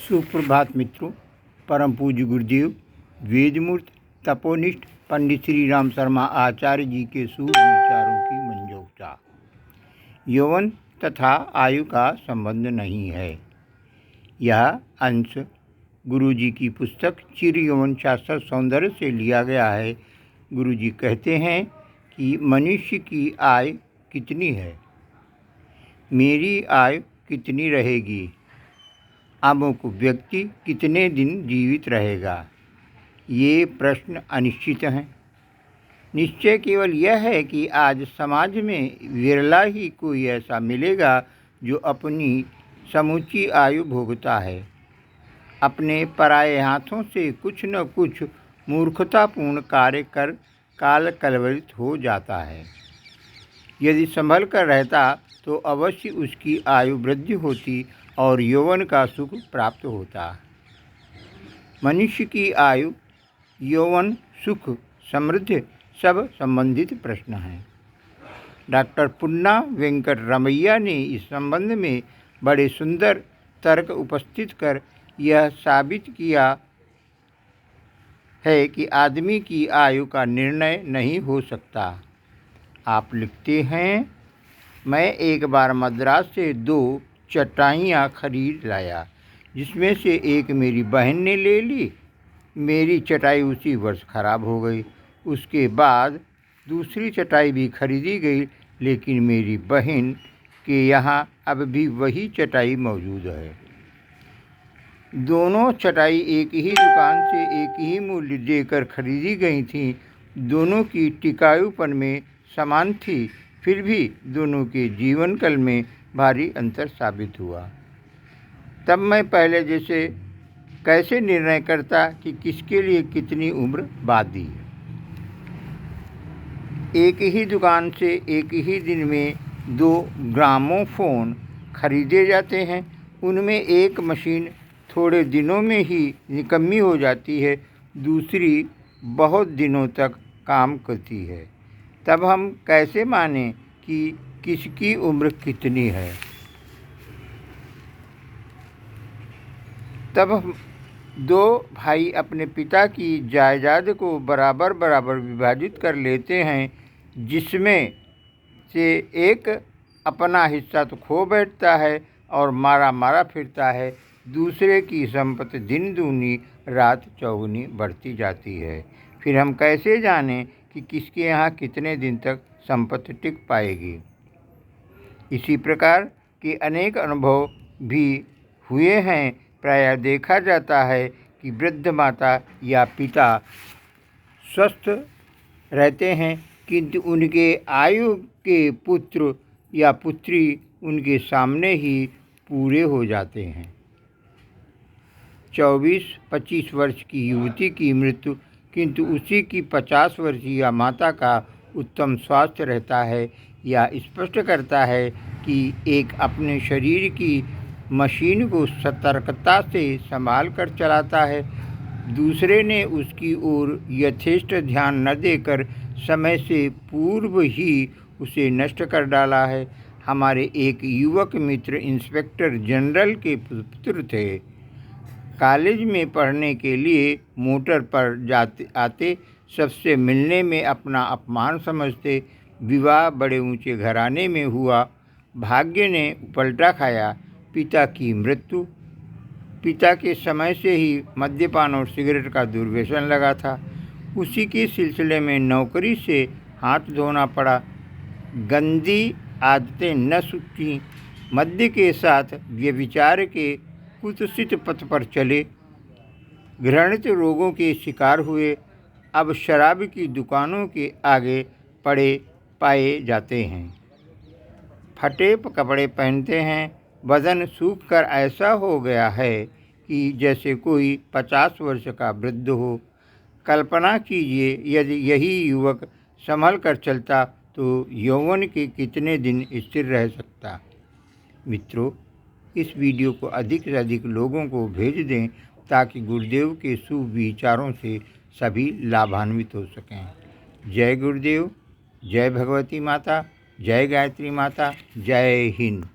सुप्रभात मित्रों। परम पूज्य गुरुदेव वेदमूर्त तपोनिष्ठ पंडित श्री राम शर्मा आचार्य जी के शुभ विचारों की मंजूषा। यौवन तथा आयु का संबंध नहीं है। यह अंश गुरु जी की पुस्तक चिर यौवन शास्त्र सौंदर्य से लिया गया है। गुरु जी कहते हैं कि मनुष्य की आयु कितनी है, मेरी आयु कितनी रहेगी, अमुक व्यक्ति कितने दिन जीवित रहेगा। ये प्रश्न अनिश्चित हैं। निश्चय केवल यह है कि आज समाज में विरला ही कोई ऐसा मिलेगा जो अपनी समूची आयु भोगता है। अपने पराये हाथों से कुछ न कुछ मूर्खतापूर्ण कार्य कर काल कलवरित हो जाता है। यदि संभल कर रहता तो अवश्य उसकी आयु वृद्धि होती और यौवन का सुख प्राप्त होता। मनुष्य की आयु, यौवन, सुख, समृद्धि सब संबंधित प्रश्न हैं। डॉक्टर पुन्ना वेंकट रमैया ने इस संबंध में बड़े सुंदर तर्क उपस्थित कर यह साबित किया है कि आदमी की आयु का निर्णय नहीं हो सकता। आप लिखते हैं, मैं एक बार मद्रास से 2 चटाइयाँ खरीद लाया, जिसमें से एक मेरी बहन ने ले ली। मेरी चटाई उसी वर्ष खराब हो गई। उसके बाद दूसरी चटाई भी खरीदी गई, लेकिन मेरी बहन के यहाँ अब भी वही चटाई मौजूद है। दोनों चटाई एक ही दुकान से एक ही मूल्य देकर खरीदी गई थीं। दोनों की टिकाऊपन में समान थी, फिर भी दोनों के जीवन काल में भारी अंतर साबित हुआ। तब मैं पहले जैसे कैसे निर्णय करता कि किसके लिए कितनी उम्र बादी। एक ही दुकान से एक ही दिन में 2 ग्रामोफोन खरीदे जाते हैं। उनमें एक मशीन थोड़े दिनों में ही निकम्मी हो जाती है, दूसरी बहुत दिनों तक काम करती है। तब हम कैसे मानें कि किसकी उम्र कितनी है। तब हम 2 भाई अपने पिता की जायदाद को बराबर बराबर विभाजित कर लेते हैं, जिसमें से एक अपना हिस्सा तो खो बैठता है और मारा मारा फिरता है। दूसरे की संपत्ति दिन दूनी रात चौगुनी बढ़ती जाती है। फिर हम कैसे जानें कि किसके यहाँ कितने दिन तक संपत्ति टिक पाएगी। इसी प्रकार के अनेक अनुभव भी हुए हैं। प्रायः देखा जाता है कि वृद्ध माता या पिता स्वस्थ रहते हैं, किंतु उनके आयु के पुत्र या पुत्री उनके सामने ही पूरे हो जाते हैं। 24-25 वर्ष की युवती की मृत्यु, किंतु उसी की 50 वर्षीय माता का उत्तम स्वास्थ्य रहता है, या स्पष्ट करता है कि एक अपने शरीर की मशीन को सतर्कता से संभाल कर चलाता है, दूसरे ने उसकी ओर यथेष्ट ध्यान न देकर समय से पूर्व ही उसे नष्ट कर डाला है। हमारे एक युवक मित्र इंस्पेक्टर जनरल के पुत्र थे। कॉलेज में पढ़ने के लिए मोटर पर जाते आते, सबसे मिलने में अपना अपमान समझते। विवाह बड़े ऊंचे घराने में हुआ। भाग्य ने पलटा खाया। पिता की मृत्यु। पिता के समय से ही मद्यपान और सिगरेट का दुर्व्यसन लगा था। उसी के सिलसिले में नौकरी से हाथ धोना पड़ा। गंदी आदतें न सूझीं। मद्य के साथ व्यभिचार के कुत्सित पथ पर चले। घृणित रोगों के शिकार हुए। अब शराब की दुकानों के आगे पड़े पाए जाते हैं। फटे कपड़े पहनते हैं। बदन सूख कर ऐसा हो गया है कि जैसे कोई 50 वर्ष का वृद्ध हो। कल्पना कीजिए, यदि यही युवक संभल कर चलता तो यौवन के कितने दिन स्थिर रह सकता। मित्रों, इस वीडियो को अधिक से अधिक लोगों को भेज दें, ताकि गुरुदेव के शुभ विचारों से सभी लाभान्वित हो सकें। जय गुरुदेव, जय भगवती माता, जय गायत्री माता, जय हिंद।